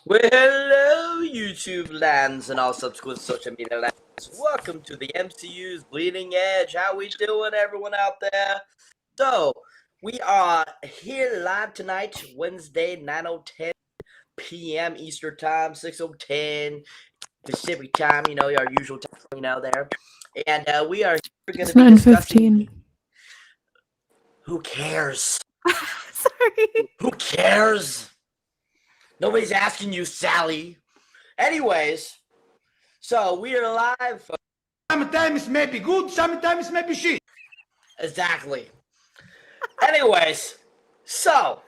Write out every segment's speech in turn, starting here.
Well, hello, YouTube lands and all subsequent social media lands. Welcome to the MCU's Bleeding Edge. How we doing, everyone out there? So, we are here live tonight, Wednesday, 9:10 p.m. Eastern Time, 6:10 Pacific Time, you know, our usual time, you know, there. And we are going to be discussing... Who cares? Sorry. Who cares? Nobody's asking you, Sally. Anyways, so we are live. Sometimes may be good, sometimes may be shit. Exactly. Anyways, so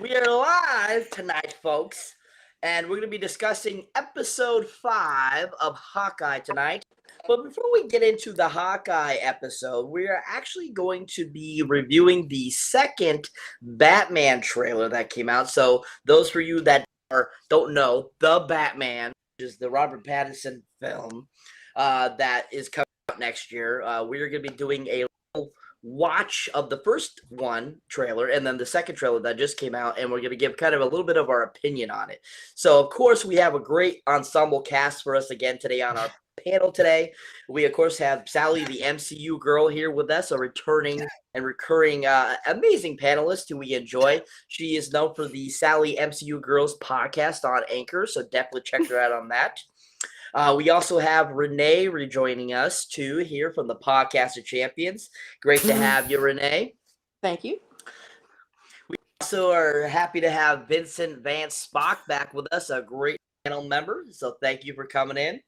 we are live tonight, folks, and we're going to be discussing episode 5 of Hawkeye tonight. But before we get into the Hawkeye episode, we are actually going to be reviewing the second Batman trailer that came out. So those for you that don't know, The Batman, which is the Robert Pattinson film that is coming out next year, we're going to be doing a little watch of the first one trailer and then the second trailer that just came out, and we're going to give kind of a little bit of our opinion on it. So, of course, we have a great ensemble cast for us again today on our panel today. We, of course, have Sally, the MCU girl, here with us, a returning and recurring amazing panelist who we enjoy. She is known for the Sally MCU Girls podcast on Anchor, so definitely check her out on that. We also have Renee rejoining us, too, here from the Podcast of Champions. Great to have you, Renee. Thank you. We also are happy to have Vincent Vance Spock back with us, a great panel member, so thank you for coming in.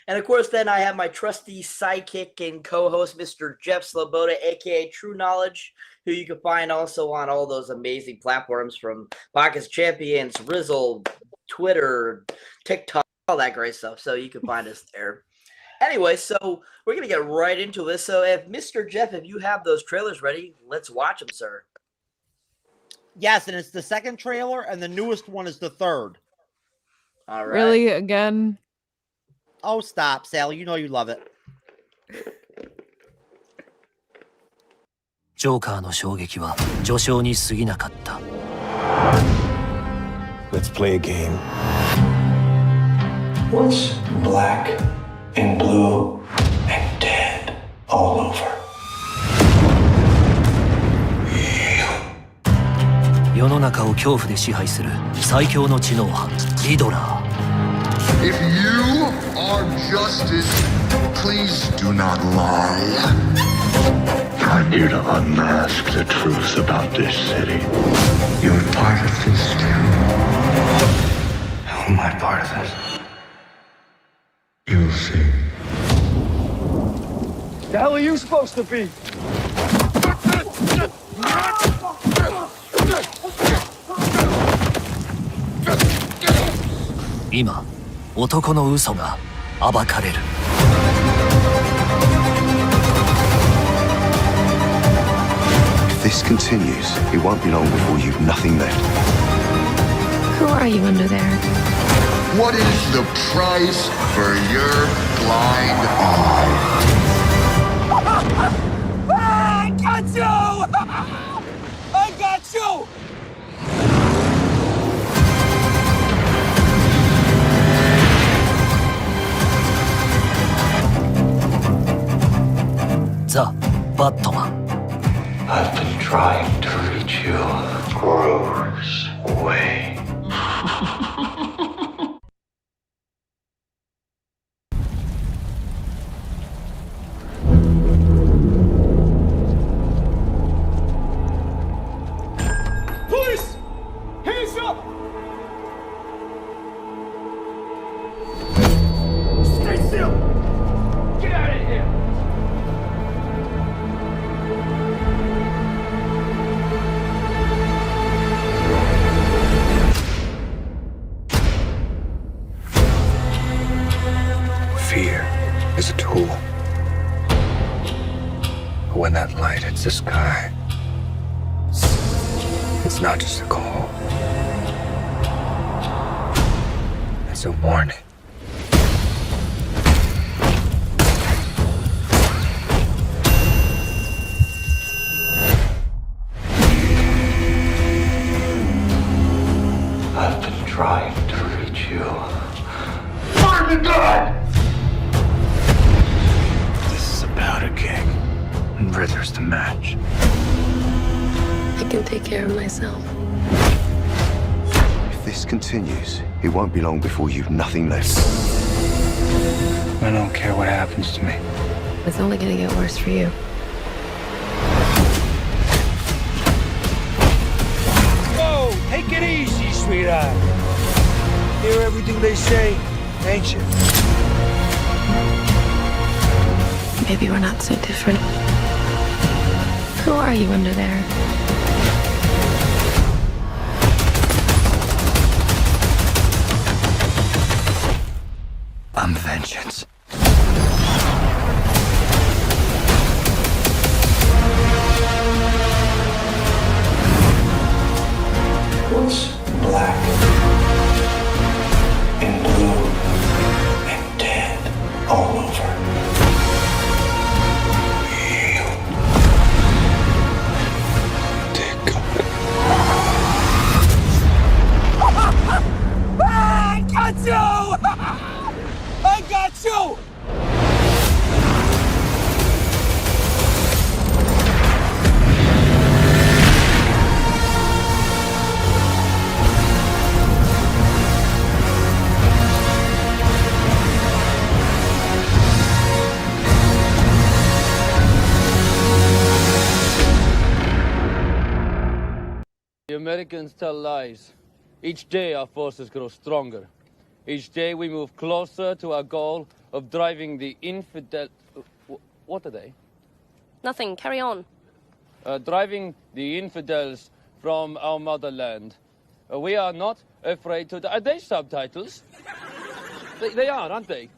And, of course, then I have my trusty sidekick and co-host, Mr. Jeff Sloboda, a.k.a. TrueKnowledge, who you can find also on all those amazing platforms from Podcast Champions, Rizzle, Twitter, TikTok, all that great stuff. So you can find us there. Anyway, so we're going to get right into this. So if Mr. Jeff, if you have those trailers ready, let's watch them, sir. Yes, and it's the second trailer, and the newest one is the third. All right. Really? Again? Oh, stop, Sally. You know you love it. ジョーカーの衝撃は序章に過ぎなかった。Let's play a game. What's black and blue and dead all over? 世の中を恐怖で支配する最強の知能犯リドラー。If you are justice, please do not lie. I'm here to unmask the truth about this city. You're part of this too. How am I part of this? You'll see. The hell are you supposed to be? 今、男の嘘が暴かれる。If this continues, it won't be long before you've nothing left. Who are you under there? What is the price for your blind eye? I got you! I got you! The Batman. I've been trying to reach you. Grows away. Police! Hands up! is a tool. But when that light hits the sky, it's not just a call. It's a warning. I've been trying to reach you. Find the gun! This is a powder keg, and Ritter's the match. I can take care of myself. If this continues, it won't be long before you've nothing left. I don't care what happens to me. It's only gonna get worse for you. Whoa, take it easy, sweetheart. Hear everything they say, ain't you? Maybe we're not so different. Who are you under there? I'm vengeance. What's black and blue and dead all over? You. Dear God. I got you! I got you! The Americans tell lies. Each day our forces grow stronger. Each day we move closer to our goal of driving the infidel... What are they? Nothing. Carry on. Driving the infidels from our motherland. We are not afraid to... Are they subtitles? They are, aren't they?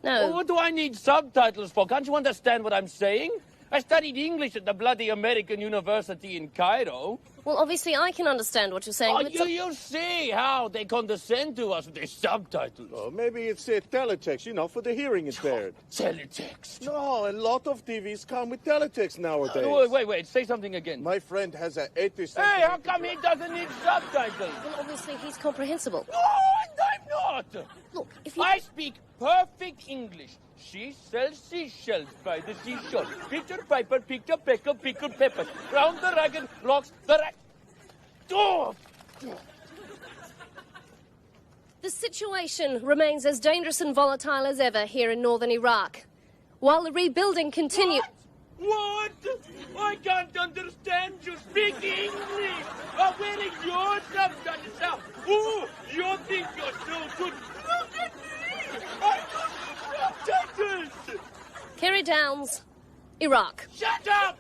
No. What do I need subtitles for? Can't you understand what I'm saying? I studied English at the bloody American University in Cairo. Well, obviously I can understand what you're saying. Oh, but you see how they condescend to us with their subtitles. Oh, maybe it's teletext, for the hearing impaired. Teletext? No, a lot of TVs come with teletext nowadays. Wait, say something again. My friend has an 80 Hey, how come he doesn't need subtitles? Well, obviously he's comprehensible. No, and I'm not. Look, if you... I speak perfect English. She sells seashells by the seashore. Peter Piper picked a peck of pickled peppers. Round the ragged rocks, Oh! The situation remains as dangerous and volatile as ever here in northern Iraq. While the rebuilding continues... What? I can't understand you speak English. Where is your subtitles now? Oh, you think you're so good. Look at me. I got subtitles. Kerry Downs, Iraq. Shut up!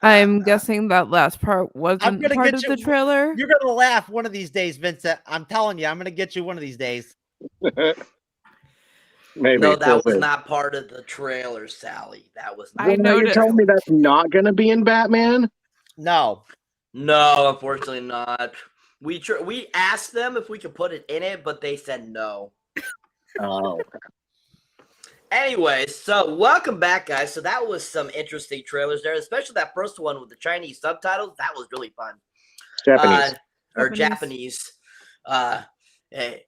I'm guessing that last part wasn't part of the trailer. You're gonna laugh one of these days, Vincent. I'm telling you, I'm gonna get you one of these days. Maybe. No, that was not part of the trailer, Sally. That was not. I know you're telling me that's not going to be in Batman? No. No, unfortunately not. We asked them if we could put it in it, but they said no. Oh. Anyways, so welcome back, guys. So that was some interesting trailers there, especially that first one with the Chinese subtitles. That was really fun. Japanese.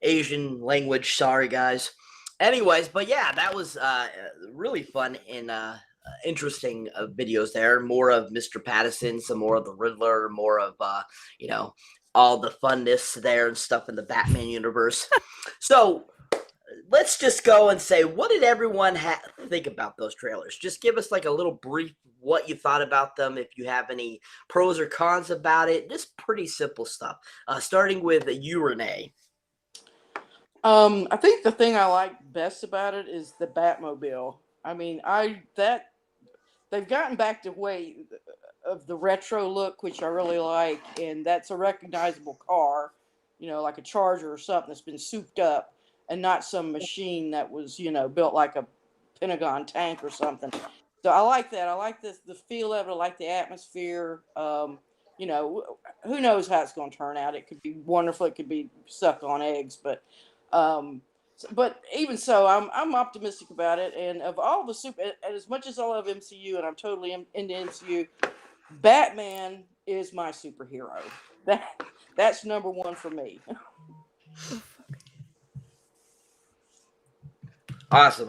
Asian language. Sorry, guys. Anyways, but yeah, that was really fun and interesting videos there. More of Mr. Patterson, some more of the Riddler, more of all the funness there and stuff in the Batman universe. So let's just go and say, what did everyone think about those trailers? Just give us like a little brief what you thought about them, if you have any pros or cons about it. Just pretty simple stuff. Starting with you, Renee. I think the thing I like best about it is the Batmobile. I mean, they've gotten back to way of the retro look, which I really like, and that's a recognizable car. like a Charger or something that's been souped up, and not some machine that was, built like a Pentagon tank or something. So I like that. I like the feel of it. I like the atmosphere. Who knows how it's going to turn out? It could be wonderful. It could be suck on eggs, but even so, I'm optimistic about it. And of all the and as much as I love MCU, and I'm totally into MCU, Batman is my superhero. That's number one for me. Awesome.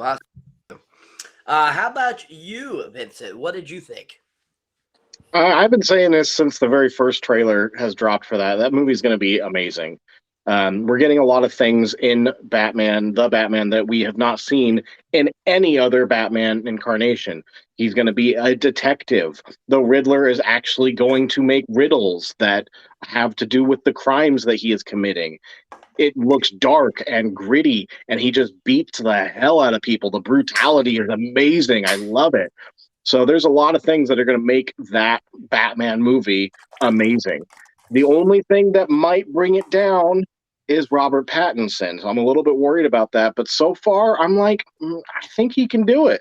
How about you, Vincent? What did you think? I've been saying this since the very first trailer has dropped for that. That movie's going to be amazing. We're getting a lot of things in Batman, the Batman, that we have not seen in any other Batman incarnation. He's going to be a detective. The Riddler is actually going to make riddles that have to do with the crimes that he is committing. It looks dark and gritty, and he just beats the hell out of people. The brutality is amazing. I love it. So there's a lot of things that are going to make that Batman movie amazing. The only thing that might bring it down is Robert Pattinson. So I'm a little bit worried about that. But so far, I'm like, I think he can do it.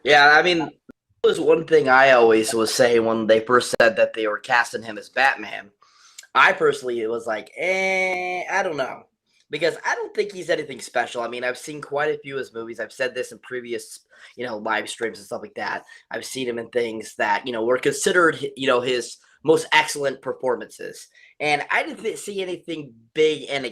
Yeah, I mean, that was one thing I always was saying when they first said that they were casting him as Batman. I personally was like, I don't know. Because I don't think he's anything special. I mean, I've seen quite a few of his movies. I've said this in previous, live streams and stuff like that. I've seen him in things that, were considered, his most excellent performances. And I didn't see anything big and,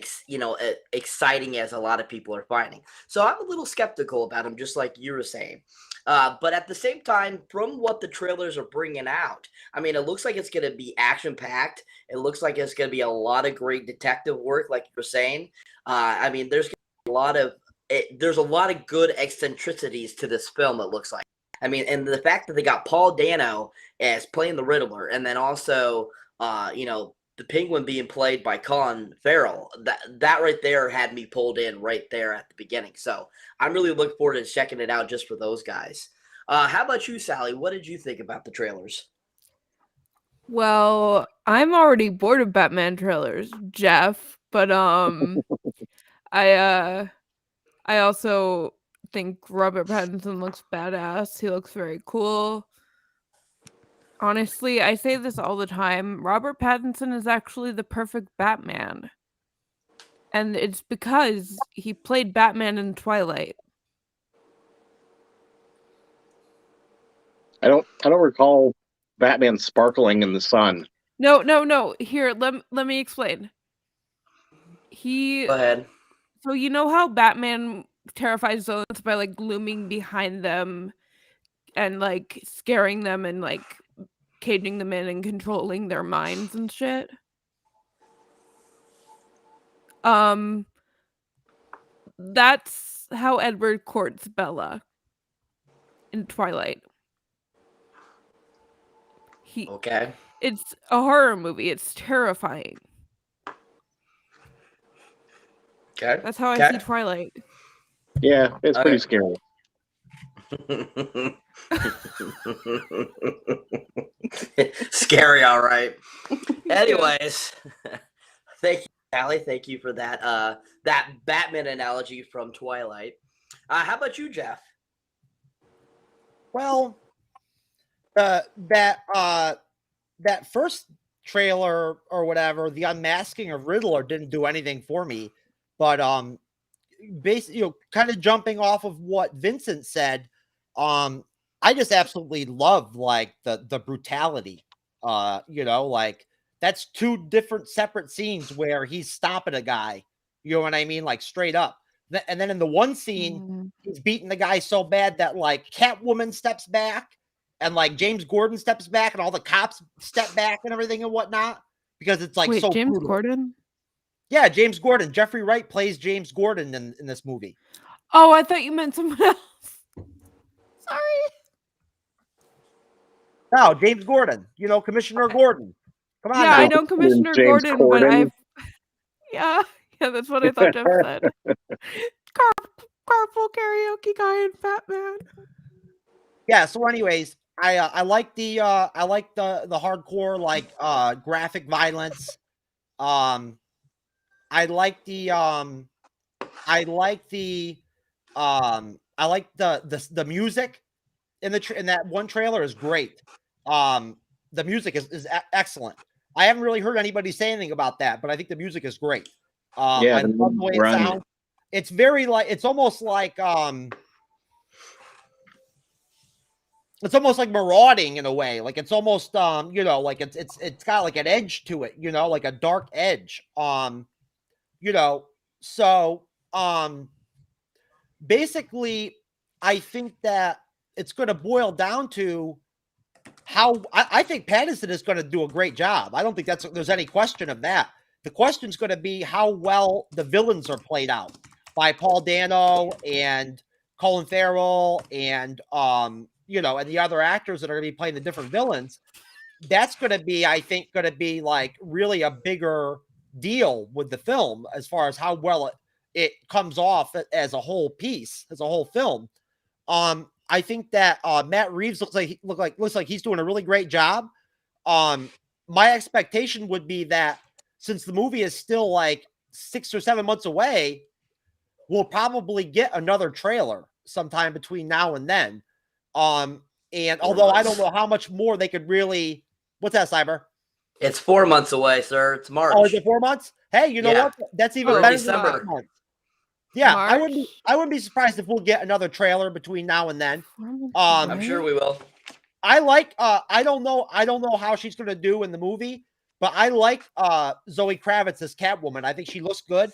exciting as a lot of people are finding. So I'm a little skeptical about him, just like you were saying. But at the same time, from what the trailers are bringing out, I mean, it looks like it's going to be action-packed. It looks like it's going to be a lot of great detective work, like you were saying. I mean, there's a lot of good eccentricities to this film, it looks like. I mean, and the fact that they got Paul Dano as playing the Riddler, and then also, the Penguin being played by Colin Farrell, that right there had me pulled in right there at the beginning. So I'm really looking forward to checking it out just for those guys. How about you, Sally? What did you think about the trailers? Well, I'm already bored of Batman trailers, Jeff, but I also think Robert Pattinson looks badass. He looks very cool. Honestly, I say this all the time. Robert Pattinson is actually the perfect Batman. And it's because he played Batman in Twilight. I don't recall Batman sparkling in the sun. No. Here, let me explain. Go ahead. So you know how Batman terrifies villains by like looming behind them and like scaring them and like caging them in and controlling their minds and shit? That's how Edward courts Bella in Twilight. Okay. It's a horror movie. It's terrifying. Okay. That's how I see Twilight. Yeah, it's pretty scary. Scary, all right. Anyways, thank you, Sally. Thank you for that that Batman analogy from Twilight. How about you, Jeff? Well, that first trailer or whatever, the unmasking of Riddler didn't do anything for me. But basically, kind of jumping off of what Vincent said, I just absolutely love like the brutality. Like that's two different separate scenes where he's stopping a guy. You know what I mean? Like straight up. And then in the one scene, he's beating the guy so bad that like Catwoman steps back and like James Gordon steps back and all the cops step back and everything and whatnot because it's like so James brutal. Gordon? Yeah, James Gordon. Jeffrey Wright plays James Gordon in this movie. Oh, I thought you meant someone else. Sorry. No, James Gordon. Commissioner Gordon. Come on. Yeah, now. I know Commissioner James Gordon, Corden. but I've yeah, that's what I thought Jeff said. Carpool karaoke guy in Batman. Yeah. So, anyways, I like the hardcore like graphic violence. I like the the music in in that one trailer is great. The music is excellent. I haven't really heard anybody say anything about that, but I think the music is great. I love the way it sounds. It's very it's almost like marauding in a way. Like it's almost you know, like it's got like an edge to it, you know, like a dark edge. You know, so basically I think that it's going to boil down to how I think Pattinson is going to do a great job. I don't think there's any question of that. The question is going to be how well the villains are played out by Paul Dano and Colin Farrell and you know, and the other actors that are going to be playing the different villains. That's going to be, I think, going to be like really a bigger deal with the film as far as how well it comes off as a whole piece, as a whole film. I think that Matt Reeves looks like he's doing a really great job. My expectation would be that since the movie is still like 6 or 7 months away, we'll probably get another trailer sometime between now and then. And although I don't know how much more they could really, what's that, Cyber? It's 4 months away, sir. It's March. Oh, is it 4 months? Hey, you know what? That's even better than 6 months. Yeah, I wouldn't be surprised if we'll get another trailer between now and then. I'm sure we will. I like I don't know how she's gonna do in the movie, but I like Zoe Kravitz as Catwoman. I think she looks good,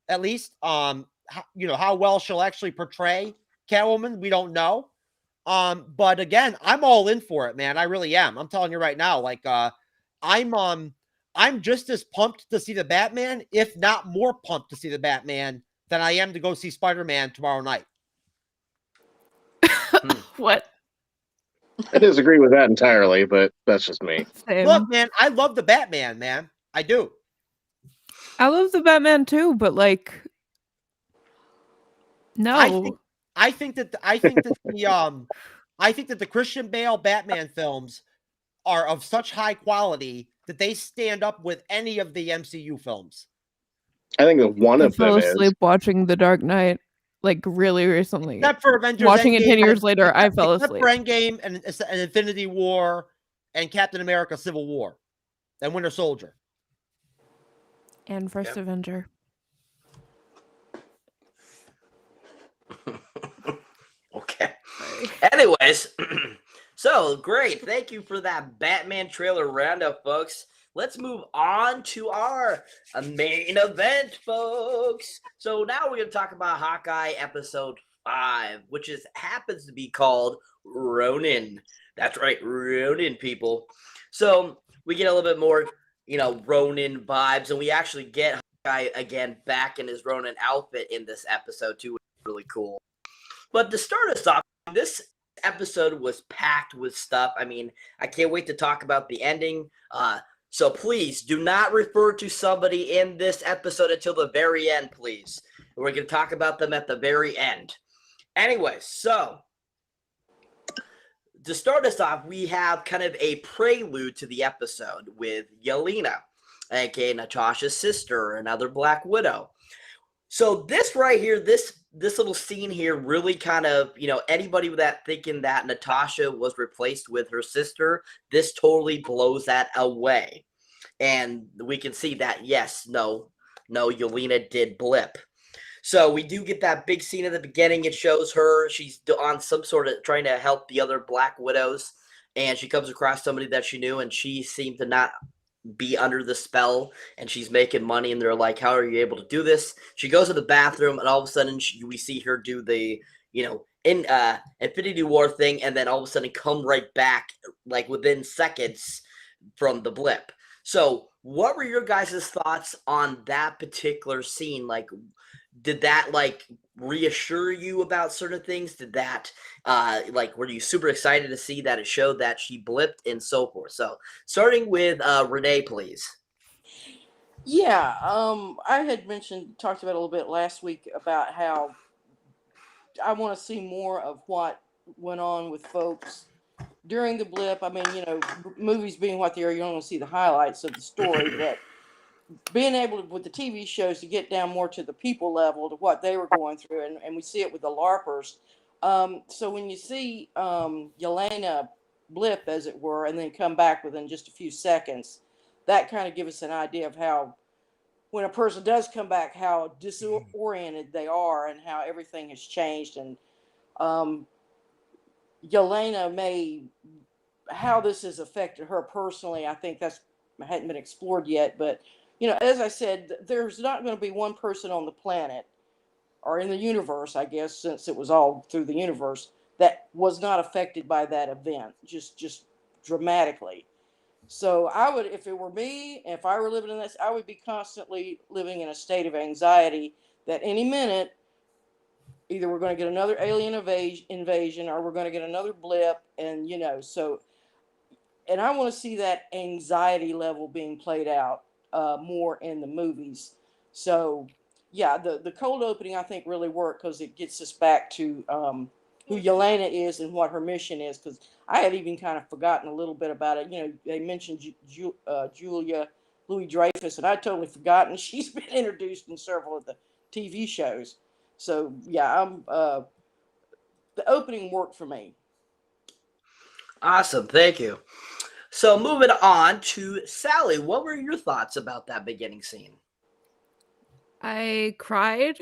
at least. You know, how well she'll actually portray Catwoman, we don't know. But again, I'm all in for it, man. I really am. I'm telling you right now, like I'm just as pumped to see the Batman, if not more pumped to see the Batman than I am to go see Spider-Man tomorrow night. What? I disagree with that entirely, but that's just me. Same. Look, man, I love the Batman, man. I do. I love the Batman too, but like, no. I think that the Christian Bale Batman films are of such high quality that they stand up with any of the MCU films. I think that one of them I is. fell asleep watching The Dark Knight, like really recently. Except for Avengers watching Endgame, it 10 years later, I fell asleep. Except for Endgame and Infinity War and Captain America: Civil War and Winter Soldier and First Avenger. Okay. Anyways, so great. Thank you for that Batman trailer roundup, folks. Let's move on to our main event, folks. So now we're going to talk about Hawkeye episode 5, which happens to be called Ronin. That's right, Ronin, people. So we get a little bit more, you know, Ronin vibes, and we actually get Hawkeye again back in his Ronin outfit in this episode too, which is really cool. But to start us off, this episode was packed with stuff. I mean, I can't wait to talk about the ending. So please do not refer to somebody in this episode until the very end, please. We're going to talk about them at the very end. Anyway, so to start us off, we have kind of a prelude to the episode with Yelena, aka Natasha's sister, another Black Widow. So this right here, this little scene here really kind of, you know, anybody with that thinking that Natasha was replaced with her sister, this totally blows that away. And we can see that, yes, no, Yelena did blip. So we do get that big scene at the beginning. It shows her, she's on some sort of trying to help the other Black Widows. And she comes across somebody that she knew, and she seemed to not be under the spell, and she's making money, and they're like, how are you able to do this? She goes to the bathroom, and all of a sudden we see her do the, you know, in Infinity War thing, and then all of a sudden come right back like within seconds from the blip. So what were your guys' thoughts on that particular scene? Like, did that like reassure you about certain things? Did that like, were you super excited to see that it showed that she blipped and so forth? So starting with Renee, please. Yeah, I had talked about a little bit last week about how I want to see more of what went on with folks during the blip. I mean, you know, movies being what they are, you don't want to see the highlights of the story, but being able to, with the TV shows, to get down more to the people level, to what they were going through, and we see it with the LARPers. So when you see Yelena blip, as it were, and then come back within just a few seconds, that kind of gives us an idea of how, when a person does come back, how disoriented they are and how everything has changed. And Yelena how this has affected her personally, I think that's hadn't been explored yet. But, as I said, there's not going to be one person on the planet or in the universe, I guess, since it was all through the universe, that was not affected by that event, just dramatically. So I would, if it were me, if I were living in this, I would be constantly living in a state of anxiety that any minute, either we're going to get another alien invasion or we're going to get another blip. And, and I want to see that anxiety level being played out more in the movies. So, yeah, the cold opening, I think, really worked because it gets us back to who Yelena is and what her mission is. Because I had even kind of forgotten a little bit about it. They mentioned Julia Louis-Dreyfus, and I'd totally forgotten she's been introduced in several of the TV shows. So, yeah, the opening worked for me. Awesome. Thank you. So moving on to Sally, what were your thoughts about that beginning scene? I cried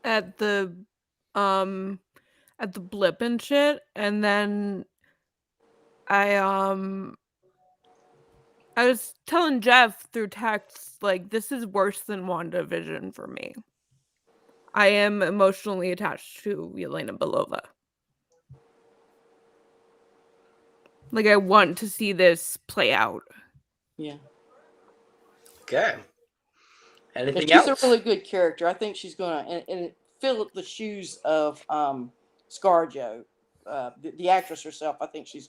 at the blip and shit, and then I was telling Jeff through text, like, this is worse than WandaVision for me. I am emotionally attached to Yelena Belova. Like, I want to see this play out. Yeah. Okay. Anything she's else? A really good character. I think she's going to and fill the shoes of ScarJo, the actress herself. I think she's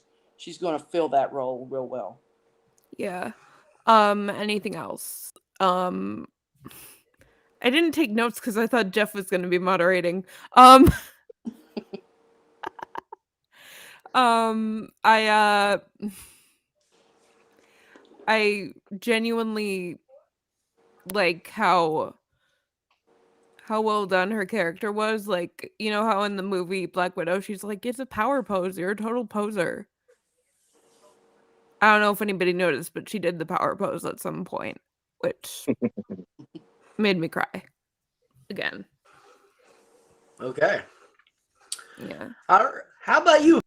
going to fill that role real well. Yeah. Anything else? I didn't take notes because I thought Jeff was going to be moderating. I genuinely like how well done her character was. Like, how in the movie Black Widow, she's like, it's a power pose. You're a total poser. I don't know if anybody noticed, but she did the power pose at some point, which made me cry again. Okay. Yeah. How about you?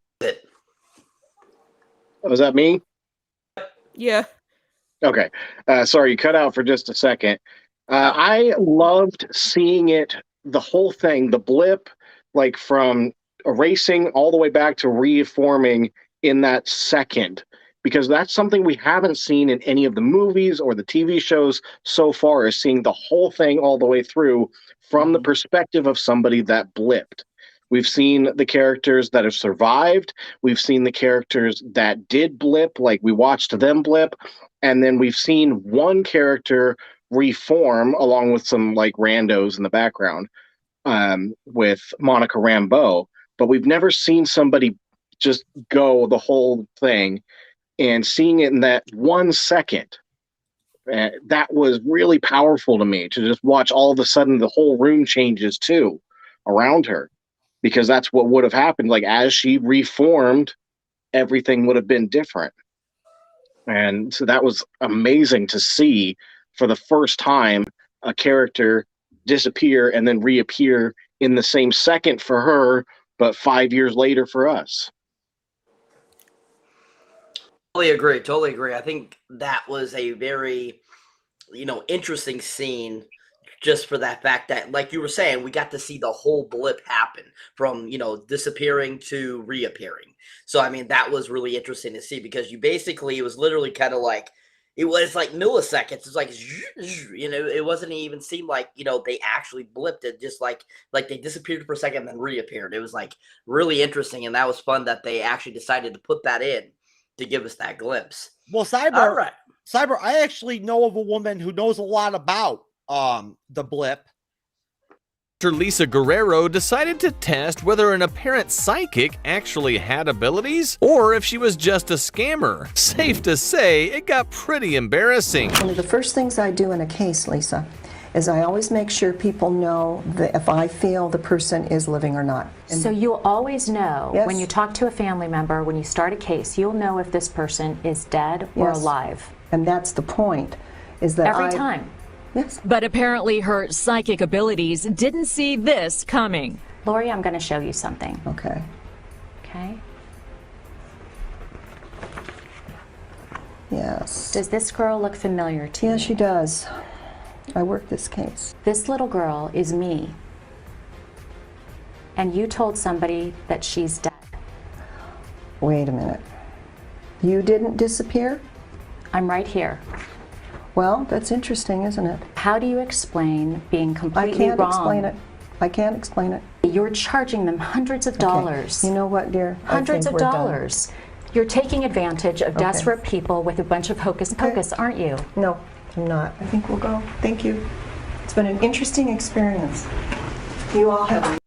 Was that me? Yeah. Okay. Sorry, you cut out for just a second. I loved seeing it, the whole thing, the blip, like from erasing all the way back to reforming in that second, because that's something we haven't seen in any of the movies or the TV shows so far, is seeing the whole thing all the way through from the perspective of somebody that blipped. We've seen the characters that have survived. We've seen the characters that did blip, like we watched them blip. And then we've seen one character reform along with some like randos in the background with Monica Rambeau. But we've never seen somebody just go the whole thing, and seeing it in that 1 second. That was really powerful to me, to just watch all of a sudden the whole room changes too around her. Because that's what would have happened. Like, as she reformed, everything would have been different. And so that was amazing to see for the first time a character disappear and then reappear in the same second for her, but 5 years later for us. Totally agree. I think that was a very, interesting scene, just for that fact that, like you were saying, we got to see the whole blip happen from, disappearing to reappearing. So, I mean, that was really interesting to see, because it was literally kind of like, it was like milliseconds. It's like, it wasn't even seem like, they actually blipped it, just like they disappeared for a second and then reappeared. It was like really interesting. And that was fun that they actually decided to put that in to give us that glimpse. Well, Cyber, I actually know of a woman who knows a lot about the blip. Dr. Lisa Guerrero decided to test whether an apparent psychic actually had abilities or if she was just a scammer. Safe to say, it got pretty embarrassing. One of the first things I do in a case, Lisa, is I always make sure people know that if I feel the person is living or not. So you'll always know Yes. when you talk to a family member, when you start a case, you'll know if this person is dead or Yes. alive. And that's the point, is that Every time. Yes. But apparently her psychic abilities didn't see this coming. Lori, I'm going to show you something. Okay. Okay? Yes. Does this girl look familiar to you? Yes, she does. I worked this case. This little girl is me. And you told somebody that she's dead. Wait a minute. You didn't disappear? I'm right here. Well, that's interesting, isn't it? How do you explain being I completely can't wrong? explain it. I can't explain it. You're charging them hundreds of dollars. You know what, dear? I Hundreds think of we're done. dollars. You're taking advantage of desperate people with a bunch of hocus pocus, aren't you? No, I'm not. I think we'll go. Thank you. It's been an interesting experience. You all have a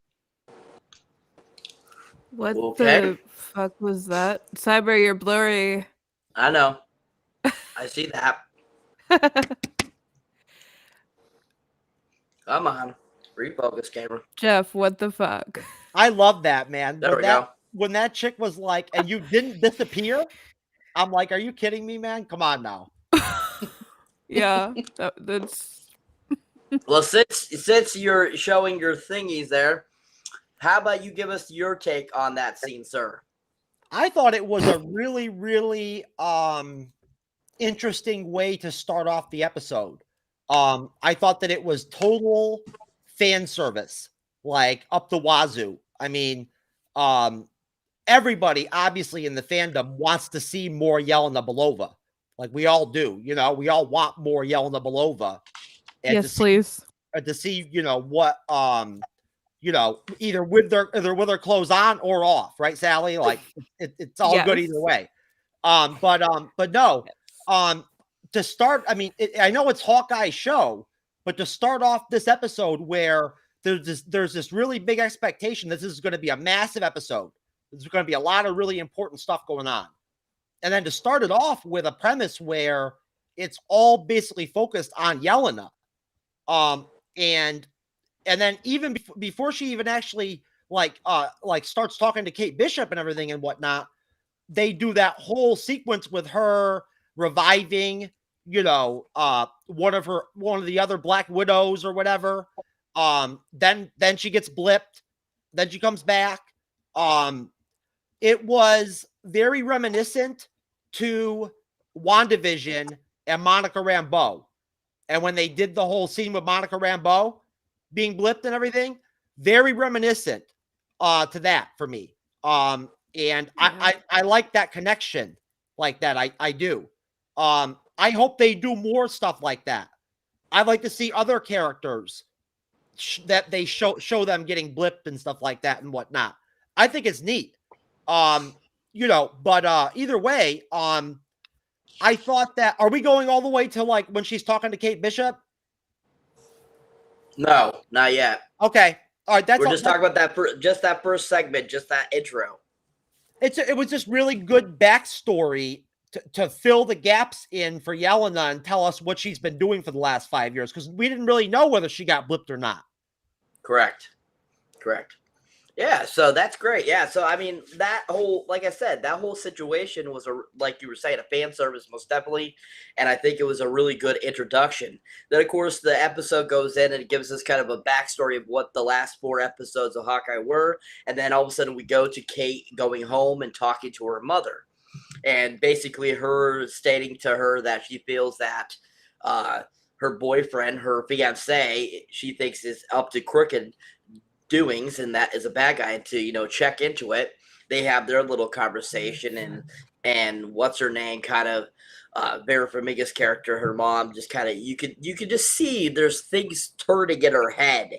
What Okay. the fuck was that? Cyber, you're blurry. I know. I see that. Come on. Refocus, camera. Jeff, what the fuck? I love that, man. There when we that, go. When that chick was like, and you didn't disappear, I'm like, are you kidding me, man? Come on now. Yeah, that's Well, since you're showing your thingies there, how about you give us your take on that scene, sir? I thought it was a really, really interesting way to start off the episode. I thought that it was total fan service, like up the wazoo. I mean, everybody obviously in the fandom wants to see more Yelena Belova. Like we all do, you know, we all want more Yelena Belova. And yes, please. To see, you know, what you know, either with their clothes on or off, right, Sally? Like it's all good either way. But no, to start, I mean, I know it's Hawkeye's show, but to start off this episode where there's this really big expectation that this is going to be a massive episode. There's going to be a lot of really important stuff going on, and then to start it off with a premise where it's all basically focused on Yelena, and then even before she even actually like starts talking to Kate Bishop and everything and whatnot, they do that whole sequence with her reviving, you know, one of the other Black Widows or whatever. Then she gets blipped, then she comes back. It was very reminiscent to WandaVision and Monica Rambeau. And when they did the whole scene with Monica Rambeau being blipped and everything, very reminiscent to that for me. And I like that connection like that. I do. I hope they do more stuff like that. I'd like to see other characters that they show them getting blipped and stuff like that and whatnot. I think it's neat. You know, but either way, I thought that, are we going all the way to like when she's talking to Kate Bishop? No, not yet. Okay. All right. We're just talking about that first segment, just that intro. It was just really good backstory to fill the gaps in for Yelena and tell us what she's been doing for the last 5 years, because we didn't really know whether she got blipped or not. Correct. Yeah, so that's great. Yeah, so I mean, that whole, like I said, that whole situation was like you were saying, a fan service most definitely, and I think it was a really good introduction. Then of course the episode goes in and it gives us kind of a backstory of what the last 4 episodes of Hawkeye were, and then all of a sudden we go to Kate going home and talking to her mother, and basically her stating to her that she feels that her boyfriend, her fiance, she thinks is up to crooked doings and that is a bad guy, and to, you know, check into it. They have their little conversation, and what's her name, kind of Vera Farmiga's character, her mom, just kind of, you could just see there's things turning in her head,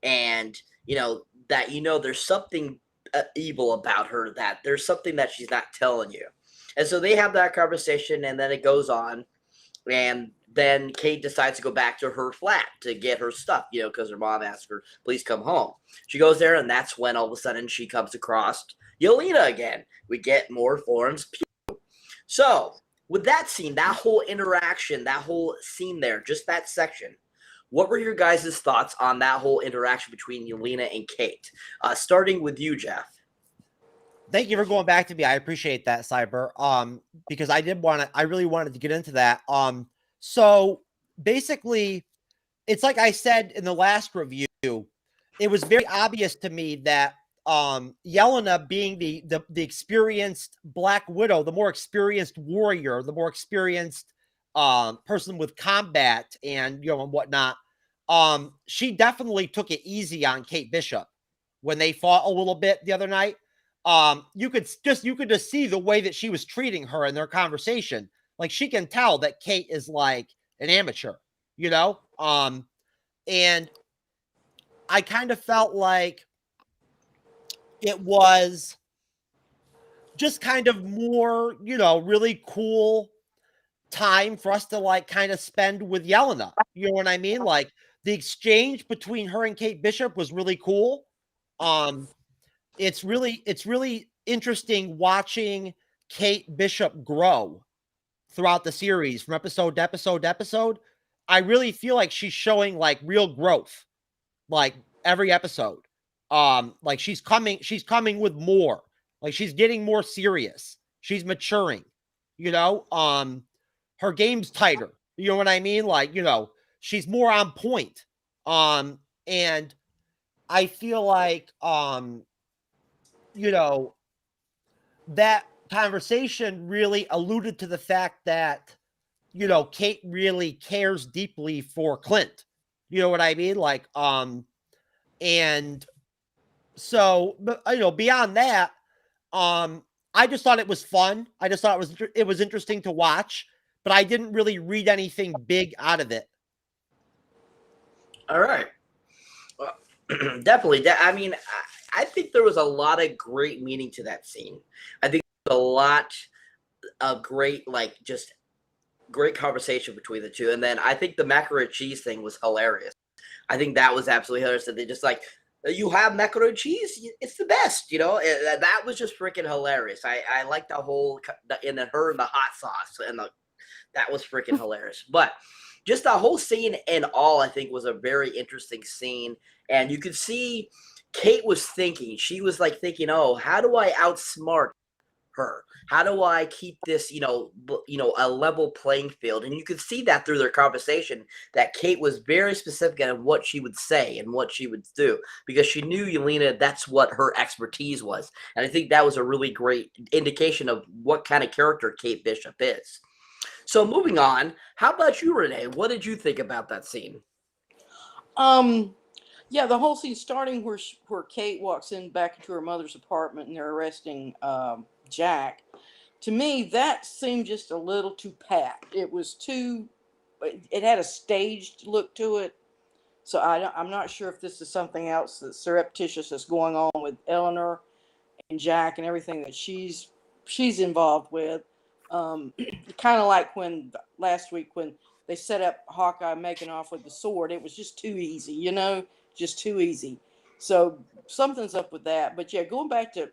and you know that, you know, there's something evil about her, that there's something that she's not telling you. And so they have that conversation, and then it goes on, And then Kate decides to go back to her flat to get her stuff, because her mom asked her, please come home. She goes there, and that's when all of a sudden she comes across Yelena again. We get more Florence Pugh. So, with that scene, that whole interaction, that whole scene there, just that section, what were your guys' thoughts on that whole interaction between Yelena and Kate? Starting with you, Jeff. Thank you for going back to me. I appreciate that, Cyber. Because I really wanted to get into that. So basically, it's like I said in the last review, it was very obvious to me that Yelena, being the experienced Black Widow, the more experienced warrior, the more experienced person with combat and and whatnot, she definitely took it easy on Kate Bishop when they fought a little bit the other night. You could just see the way that she was treating her in their conversation. Like, she can tell that Kate is like an amateur, and I kind of felt like it was just kind of more, really cool time for us to like kind of spend with Yelena. You know what I mean? Like, the exchange between her and Kate Bishop was really cool. It's really interesting watching Kate Bishop grow throughout the series from episode to episode to episode. I really feel like she's showing like real growth, like every episode. Like she's coming with more. Like, she's getting more serious. She's maturing. Her game's tighter. You know what I mean? Like, she's more on point. And I feel like that conversation really alluded to the fact that, Kate really cares deeply for Clint. You know what I mean? Like, and so, but, beyond that, I just thought it was fun. I just thought it was interesting to watch, but I didn't really read anything big out of it. All right. Well, definitely. I mean, I think there was a lot of great meaning to that scene. I think a lot of great, like, just great conversation between the two. And then I think the macaroni and cheese thing was hilarious. I think that was absolutely hilarious. That they just like, you have macaroni and cheese, it's the best, That was just freaking hilarious. I like the whole, and then her and the hot sauce, and that was freaking hilarious. But just the whole scene in all, I think, was a very interesting scene. And you could see Kate was thinking. She was like thinking, oh, how do I outsmart her? How do I keep this, a level playing field? And you could see that through their conversation, that Kate was very specific on what she would say and what she would do, because she knew Yelena, that's what her expertise was. And I think that was a really great indication of what kind of character Kate Bishop is. So moving on, how about you, Renee? What did you think about that scene? Yeah, the whole scene starting where Kate walks in back into her mother's apartment and they're arresting Jack. To me, that seemed just a little too packed. It had a staged look to it. So I'm not sure if this is something else that's surreptitious that's going on with Eleanor and Jack and everything that she's involved with. Kind of like when last week when they set up Hawkeye making off with the sword, it was just too easy, just too easy. So something's up with that. But yeah, going back to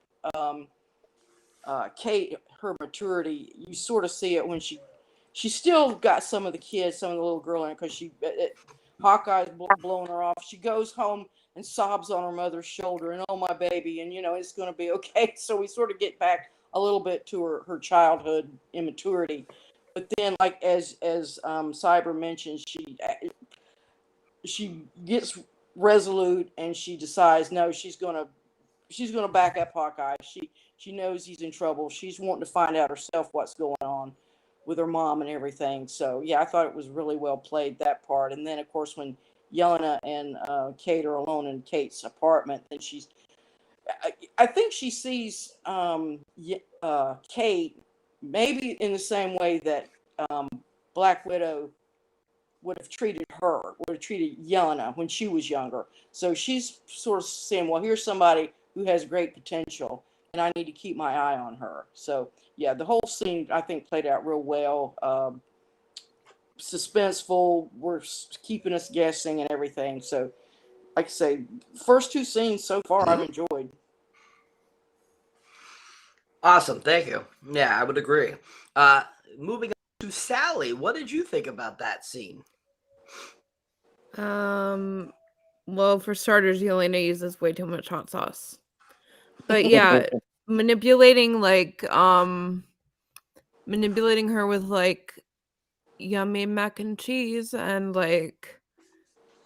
Kate, her maturity, you sort of see it when she still got some of the kids, some of the little girl in it, because Hawkeye's blowing her off. She goes home and sobs on her mother's shoulder and, oh, my baby, and it's going to be okay. So we sort of get back a little bit to her childhood immaturity. But then, like as Cyber mentioned, she gets resolute and she decides, no, she's gonna back up Hawkeye. She knows he's in trouble. She's wanting to find out herself what's going on with her mom and everything. So yeah, I thought it was really well played, that part. And then of course when Yelena and Kate are alone in Kate's apartment, then I think she sees Kate maybe in the same way that Black Widow would have treated Yelena when she was younger. So she's sort of saying, well, here's somebody who has great potential, and I need to keep my eye on her. So, yeah, the whole scene, I think, played out real well. suspenseful. We're keeping us guessing and everything. So, like I say, first 2 scenes so far I've enjoyed. Awesome, thank you. Yeah, I would agree. Moving on to Sally, what did you think about that scene? Well, for starters, Yelena uses way too much hot sauce. But yeah, manipulating her with like yummy mac and cheese and like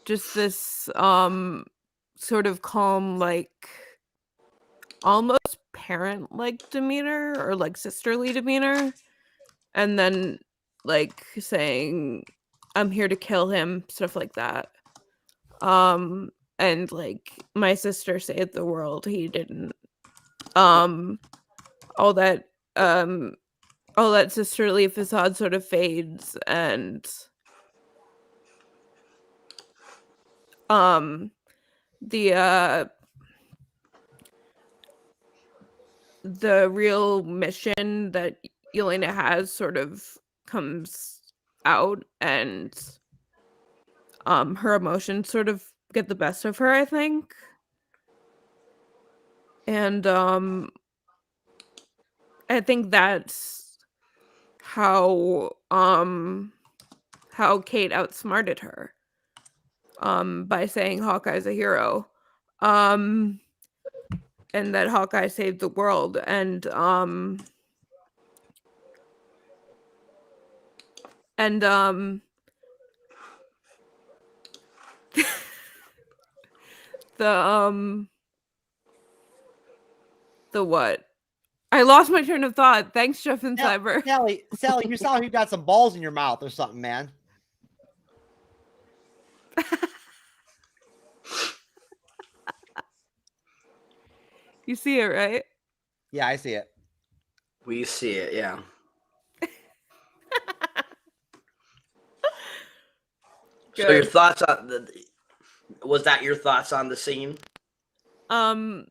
just this sort of calm, like almost parent like demeanor or like sisterly demeanor, and then like saying I'm here to kill him, stuff like that. And like my sister saved the world, he didn't. All that sisterly facade sort of fades, and the real mission that Yelena has sort of comes out, and her emotions sort of get the best of her, I think. And I think that's how Kate outsmarted her by saying Hawkeye's a hero, and that Hawkeye saved the world, and the what? I lost my train of thought. Thanks, Jeff and Cyber. Sally, you sound like you got some balls in your mouth or something, man. You see it, right? Yeah, I see it. We see it, yeah. So your thoughts on was that your thoughts on the scene? That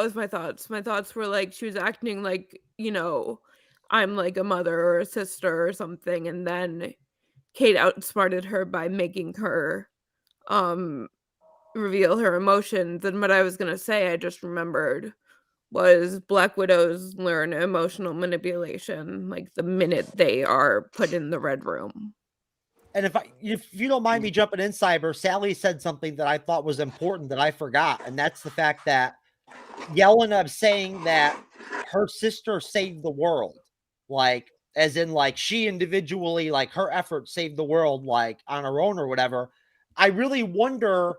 was my thoughts. My thoughts were like she was acting like, I'm like a mother or a sister or something, and then Kate outsmarted her by making her reveal her emotions. And what I was gonna say, I just remembered, was Black Widows learn emotional manipulation like the minute they are put in the Red Room. And if you don't mind me jumping in, Cyber, Sally said something that I thought was important that I forgot, and that's the fact that Yelena saying that her sister saved the world, like as in like she individually, like her efforts saved the world, like on her own or whatever. I really wonder,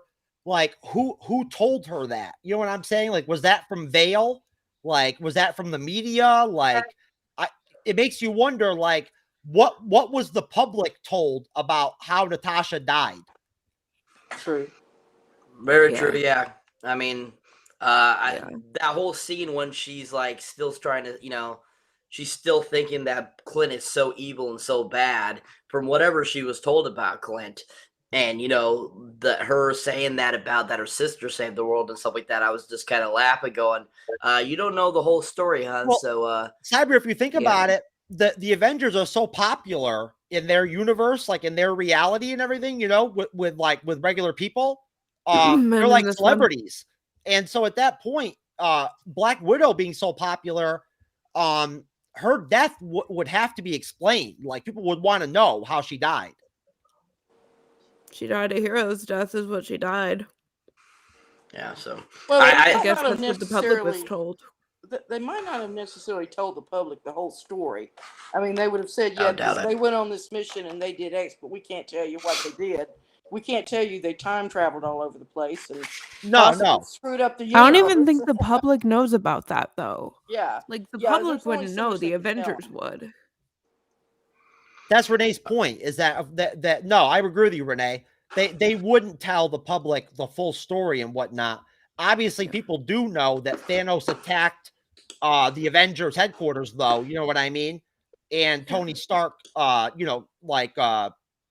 like who told her that? You know what I'm saying? Like, was that from Vale? Like, was that from the media? Like, it makes you wonder, like, what was the public told about how Natasha died? True. Very true, yeah. I mean, that whole scene when she's like still trying to, she's still thinking that Clint is so evil and so bad from whatever she was told about Clint. And, her saying that about that her sister saved the world and stuff like that, I was just kind of laughing going, you don't know the whole story, huh? Well, so, Cyber, if you think about it, the Avengers are so popular in their universe, like in their reality and everything, with regular people, they're like celebrities. And so at that point, Black Widow being so popular, her death would have to be explained. Like people would want to know how she died. She died a hero's death is what she died. Yeah, so well, I guess that's what the public was told. They might not have necessarily told the public the whole story. I mean, they would have said, they went on this mission and they did X, but we can't tell you what they did. We can't tell you they time traveled all over the place and screwed up the universe. I don't even think the public knows about that, though. Yeah. Like, the public wouldn't know. The Avengers would. That's Renee's point, is that no, I agree with you, Renee. They wouldn't tell the public the full story and whatnot. Obviously, people do know that Thanos attacked the Avengers headquarters, though. You know what I mean? And Tony Stark,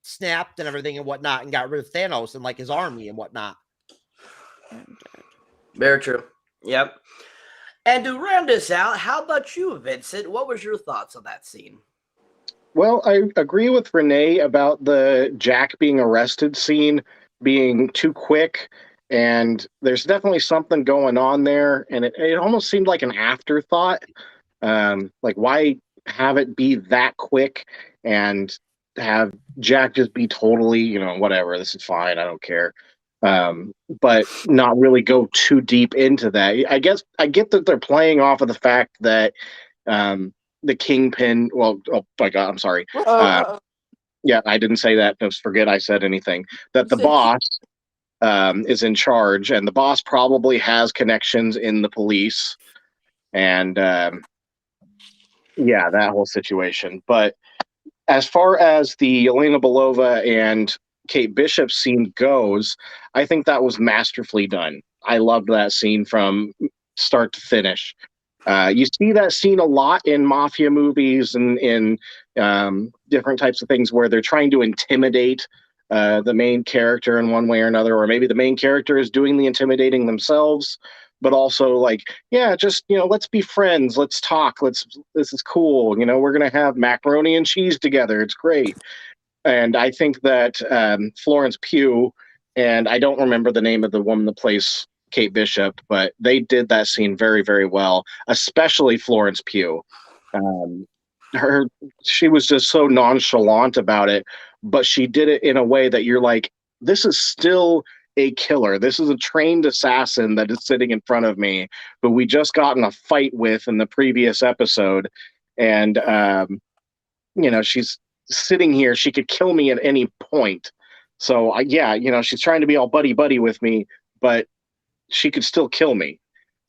snapped and everything and whatnot and got rid of Thanos and like his army and whatnot. Very true. Yep. And to round this out, how about you, Vincent? What was your thoughts on that scene? Well, I agree with Renee about the Jack being arrested scene being too quick, and there's definitely something going on there, and it almost seemed like an afterthought. Like, why have it be that quick and have Jack just be totally, whatever, this is fine, I don't care. But not really go too deep into that. I guess I get that they're playing off of the fact that the Kingpin, well, oh my God, I'm sorry. Yeah, I didn't say that. Just forget I said anything. That the boss is in charge, and the boss probably has connections in the police. And yeah, that whole situation. But as far as the Elena Belova and Kate Bishop scene goes, I think that was masterfully done. I loved that scene from start to finish. You see that scene a lot in mafia movies and in different types of things where they're trying to intimidate the main character in one way or another, or maybe the main character is doing the intimidating themselves, but also like, yeah, just, let's be friends, let's talk, this is cool, we're going to have macaroni and cheese together, it's great. And I think that Florence Pugh, and I don't remember the name of the woman that plays Kate Bishop, but they did that scene very, very well, especially Florence Pugh. She was just so nonchalant about it, but she did it in a way that you're like, this is still a killer. This is a trained assassin that is sitting in front of me, who we just got in a fight with in the previous episode. And, she's sitting here. She could kill me at any point. So, she's trying to be all buddy-buddy with me, but she could still kill me.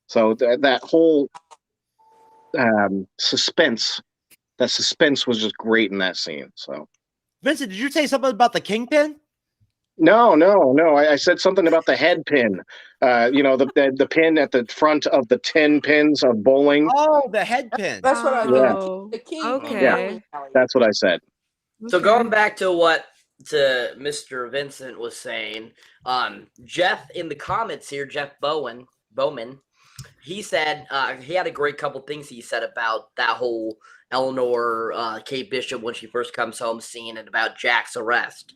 So that whole suspense was just great in that scene. So, Vincent, did you say something about the Kingpin? No. I said something about the head pin. The pin at the front of the 10 pins of bowling. Oh, the head pin. That's what I Yeah. The king. Okay. Yeah, that's what I said. So going back to what Mr. Vincent was saying, Jeff in the comments here, Jeff Bowman, he said he had a great couple things he said about that whole Eleanor, Kate Bishop when she first comes home scene, and about Jack's arrest.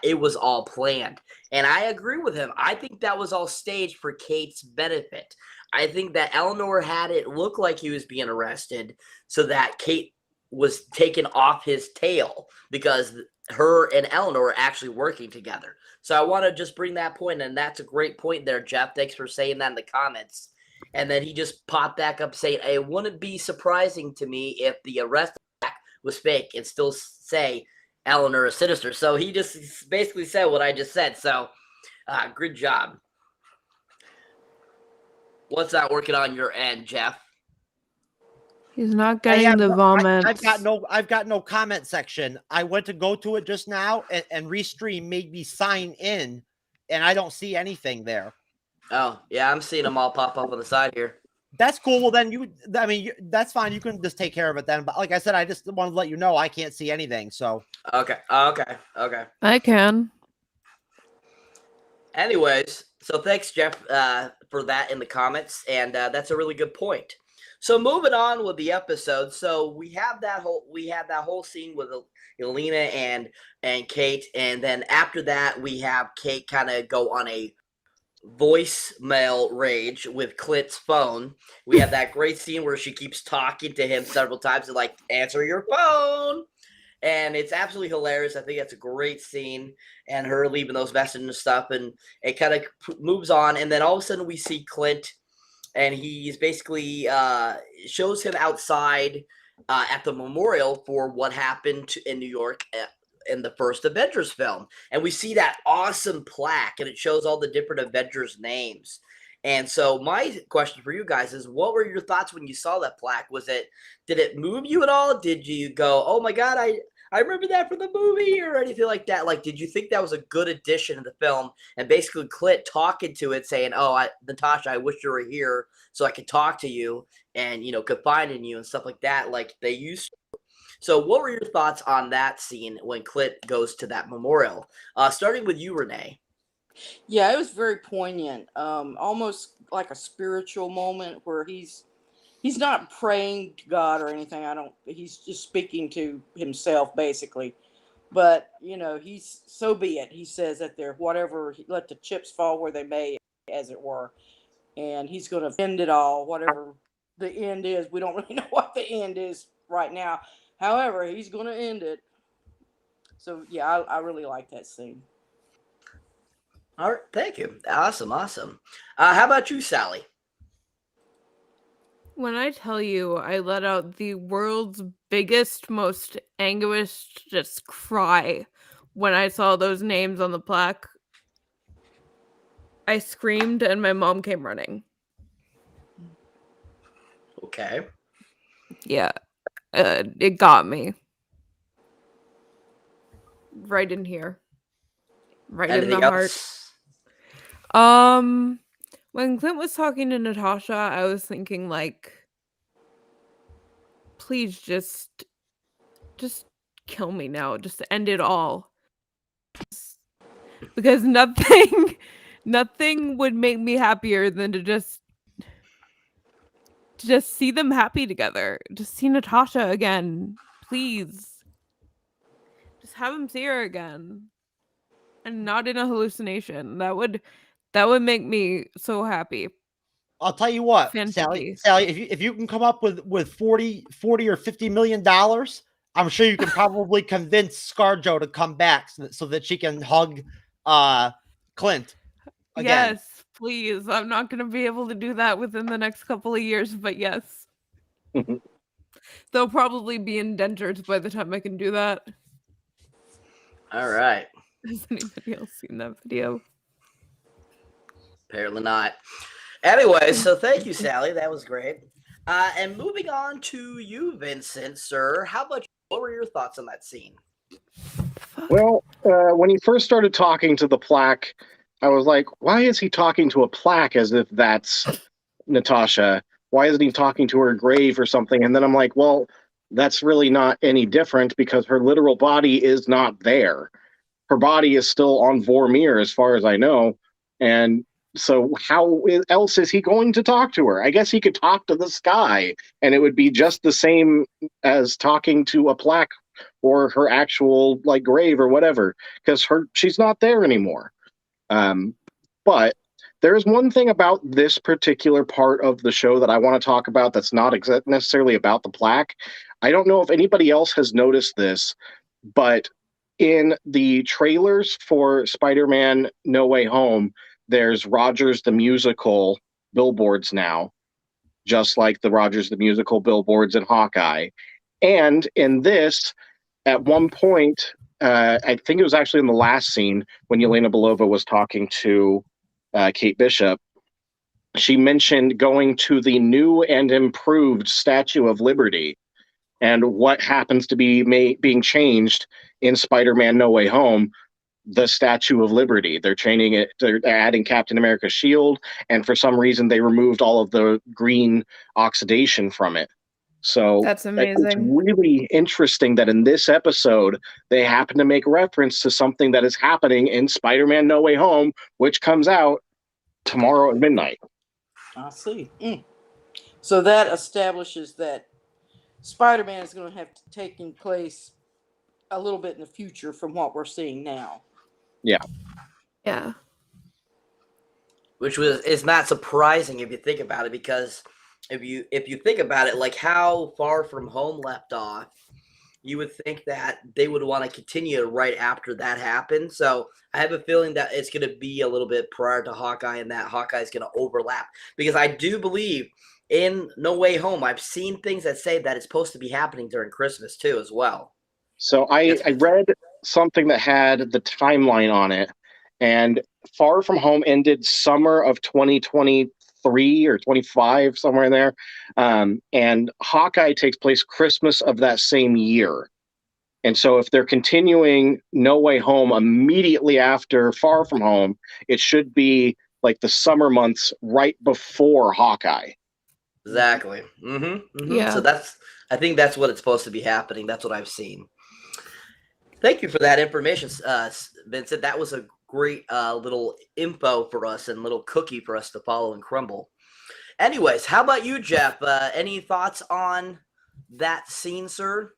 It was all planned, and I agree with him. I think that was all staged for Kate's benefit. I think that Eleanor had it look like he was being arrested so that Kate was taken off his tail, because her and Eleanor are actually working together. So I want to just bring that point, and that's a great point there, Jeff. Thanks for saying that in the comments. And then he just popped back up saying, it wouldn't be surprising to me if the arrest was fake and still say Eleanor is sinister. So he just basically said what I just said. So good job. What's not working on your end, Jeff? He's not getting the vomit. I've got no comment section. I went to go to it just now, and Restream made me sign in, and I don't see anything there. Oh, yeah, I'm seeing them all pop up on the side here. That's cool. Well, then that's fine. You can just take care of it then. But like I said, I just wanted to let you know I can't see anything. So okay. I can. Anyways, so thanks, Jeff, for that in the comments, and that's a really good point. So moving on with the episode, so we have that whole scene with Elena and Kate, and then after that we have Kate kind of go on a voicemail rage with Clint's phone. We have that great scene where she keeps talking to him several times and like, answer your phone. And it's absolutely hilarious. I think that's a great scene, and her leaving those messages and stuff, and it kind of moves on. And then all of a sudden we see Clint, and he's basically shows him outside at the memorial for what happened in New York in the first Avengers film. And we see that awesome plaque, and it shows all the different Avengers names. And so my question for you guys is, what were your thoughts when you saw that plaque? Did it move you at all? Did you go, oh my God, I remember that from the movie, or anything like that? Like, did you think that was a good addition to the film? And basically Clint talking to it saying, Natasha, I wish you were here so I could talk to you and, confide in you and stuff like that, like they used to. So what were your thoughts on that scene when Clint goes to that memorial? Starting with you, Renee. Yeah, it was very poignant. Almost like a spiritual moment where he's he's not praying to God or anything. He's just speaking to himself basically. But, he's so be it. He says that let the chips fall where they may, as it were. And he's going to end it all, whatever the end is. We don't really know what the end is right now. However, he's going to end it. So, yeah, I really like that scene. All right, thank you. Awesome. How about you, Sally? When I tell you I let out the world's biggest, most anguished just cry when I saw those names on the plaque, I screamed and my mom came running. Okay. Yeah, it got me. Right in here. Right Anything in the heart. else? When Clint was talking to Natasha, I was thinking like, please just kill me now. Just end it all. Because nothing would make me happier than to just see them happy together. Just see Natasha again. Please. Just have him see her again. And not in a hallucination. That would make me so happy. I'll tell you what, Fantasy. Sally, if you can come up with 40 or $50 million, I'm sure you can probably convince ScarJo to come back so that she can hug Clint again. Yes, please. I'm not going to be able to do that within the next couple of years, but yes. They'll probably be indentures by the time I can do that. All right. Has anybody else seen that video? Apparently not. Anyway, so thank you, Sally. That was great. And moving on to you, Vincent, sir. How about you? What were your thoughts on that scene? Well, when he first started talking to the plaque, I was like, why is he talking to a plaque as if that's Natasha? Why isn't he talking to her grave or something? And then I'm like, well, that's really not any different because her literal body is not there. Her body is still on Vormir, as far as I know. And so how else is he going to talk to her? I guess he could talk to the sky, and it would be just the same as talking to a plaque or her actual grave or whatever, because she's not there anymore. But there's one thing about this particular part of the show that I want to talk about that's not necessarily about the plaque. I don't know if anybody else has noticed this, but in the trailers for Spider-Man No Way Home, there's Rogers the Musical billboards now, just like the Rogers the Musical billboards in Hawkeye. And in this, at one point, I think it was actually in the last scene when Yelena Belova was talking to Kate Bishop, she mentioned going to the new and improved Statue of Liberty and what happens to be being changed in Spider-Man No Way Home, the Statue of Liberty. They're changing it. They're adding Captain America's shield, and for some reason they removed all of the green oxidation from it. So that's amazing. It's really interesting that in this episode they happen to make reference to something that is happening in Spider-Man No Way Home, which comes out tomorrow at midnight. I see. So that establishes that Spider-Man is going to have taking place a little bit in the future from what we're seeing now. Yeah. Which is not surprising if you think about it, because if you think about it, like how Far From Home left off, you would think that they would want to continue right after that happened. So I have a feeling that it's going to be a little bit prior to Hawkeye, and that Hawkeye is going to overlap, because I do believe in No Way Home, I've seen things that say that it's supposed to be happening during Christmas too, as well. So I read something that had the timeline on it, and Far From Home ended summer of 2023 or 25, somewhere in there. And Hawkeye takes place Christmas of that same year. And so if they're continuing No Way Home immediately after Far From Home, it should be like the summer months right before Hawkeye. Exactly. Yeah. So I think that's what it's supposed to be happening. That's what I've seen. Thank you for that information, Vincent. That was a great little info for us and little cookie for us to follow and crumble. Anyways, how about you, Jeff? Any thoughts on that scene, sir?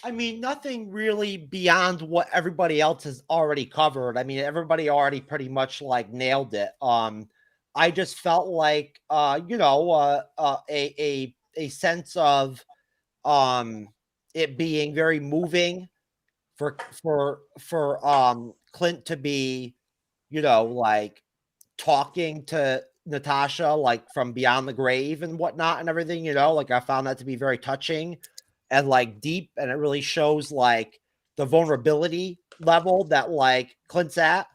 I mean, nothing really beyond what everybody else has already covered. I mean, everybody already pretty much like nailed it. I just felt like, a sense of it being very moving for Clint to be, like talking to Natasha like from beyond the grave and whatnot and everything, like I found that to be very touching and like deep, and it really shows like the vulnerability level that like Clint's at,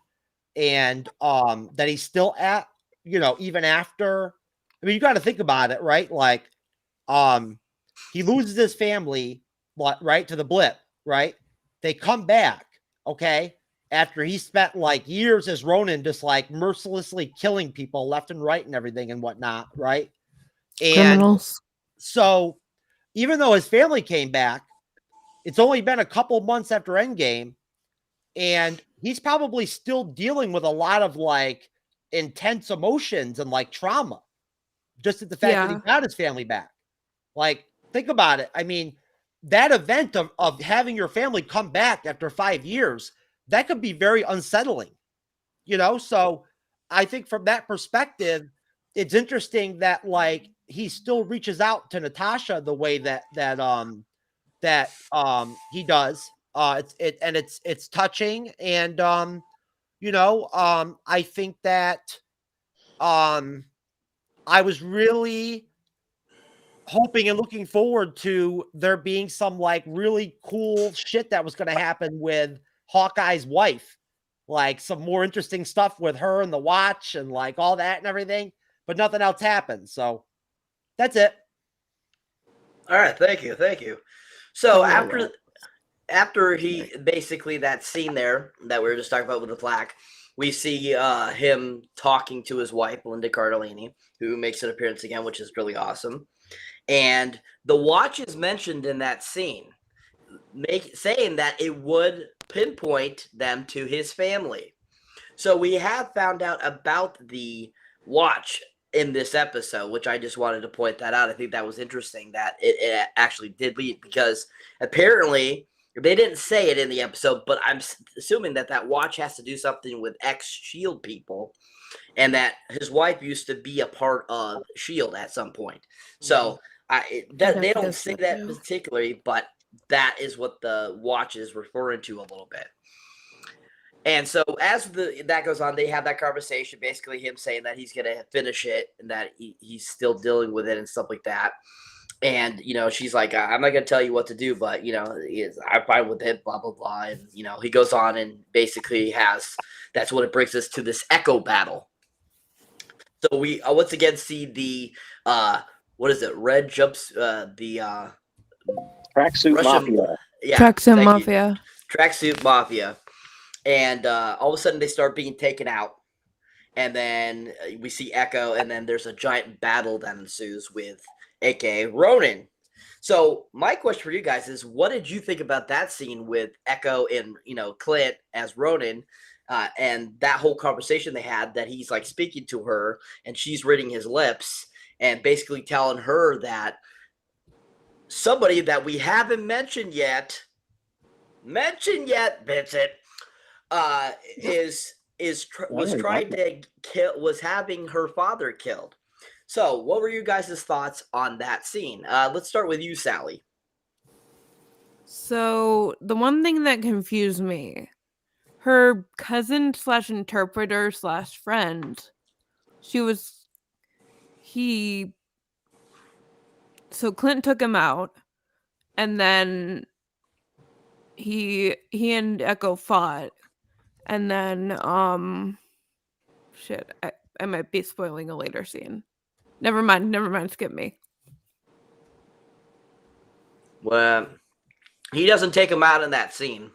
and that he's still at, even after. I mean, you got to think about it, right? Like he loses his family, right, to the blip, right? They come back, okay, after he spent like years as Ronin, just like mercilessly killing people left and right and everything and whatnot, right? And Criminals. so even though his family came back, it's only been a couple months after Endgame, and he's probably still dealing with a lot of like intense emotions and like trauma, just at the fact that he got his family back. Like, think about it. I mean, that event of having your family come back after 5 years, that could be very unsettling, So I think from that perspective, it's interesting that like he still reaches out to Natasha the way that he does. It's touching, and I think that I was really hoping and looking forward to there being some like really cool shit that was going to happen with Hawkeye's wife, like some more interesting stuff with her and the watch and like all that and everything, but nothing else happened. So that's it. All right, thank you. So after he basically that scene there that we were just talking about with the plaque, we see him talking to his wife Linda Cardellini, who makes an appearance again, which is really awesome. And the watch is mentioned in that scene, saying that it would pinpoint them to his family. So we have found out about the watch in this episode, which I just wanted to point that out. I think that was interesting that it actually did lead, because apparently they didn't say it in the episode, but I'm assuming that watch has to do something with ex-SHIELD people, and that his wife used to be a part of SHIELD at some point. So they don't say that particularly, but that is what the watch is referring to a little bit. And so as that goes on, they have that conversation, basically him saying that he's going to finish it and that he's still dealing with it and stuff like that. And, she's like, I'm not going to tell you what to do, but, I'm fine with it, blah, blah, blah. And, he goes on and basically that's what it brings us to this Echo battle. So we once again see the, what is it? Red jumps, the Tracksuit Mafia. Yeah. Tracksuit Mafia. Tracksuit Mafia. And all of a sudden they start being taken out. And then we see Echo, and then there's a giant battle that ensues with aka Ronin. So my question for you guys is, what did you think about that scene with Echo and Clint as Ronin, and that whole conversation they had, that he's like speaking to her and she's reading his lips and basically telling her that somebody that we haven't mentioned yet, Vincent, was having her father killed. So what were you guys' thoughts on that scene? Let's start with you, Sally. So the one thing that confused me, her cousin / interpreter / friend, so Clint took him out, and then he and Echo fought, and then I might be spoiling a later scene. Never mind, skip me. Well, he doesn't take him out in that scene.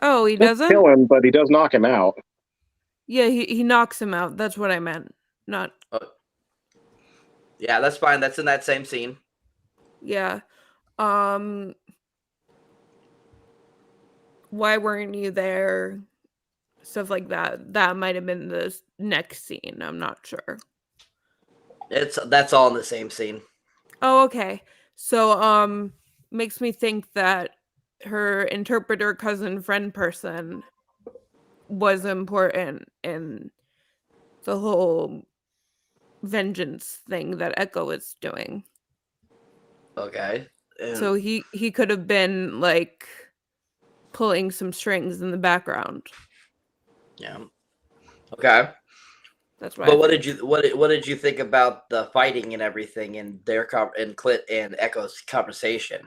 Oh, he doesn't? Kill him, but he does knock him out. Yeah, he knocks him out. That's what I meant. Not. Yeah, that's fine. That's in that same scene. Yeah. Why weren't you there? Stuff like that. That might have been the next scene. I'm not sure. That's all in the same scene. Oh, okay. So, makes me think that her interpreter, cousin, friend person was important in the whole vengeance thing that Echo is doing. Okay. So he could have been like pulling some strings in the background. Yeah. Okay. That's why. But what did you think about the fighting and everything and their and Clint and Echo's conversation?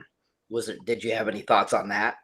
Did you have any thoughts on that?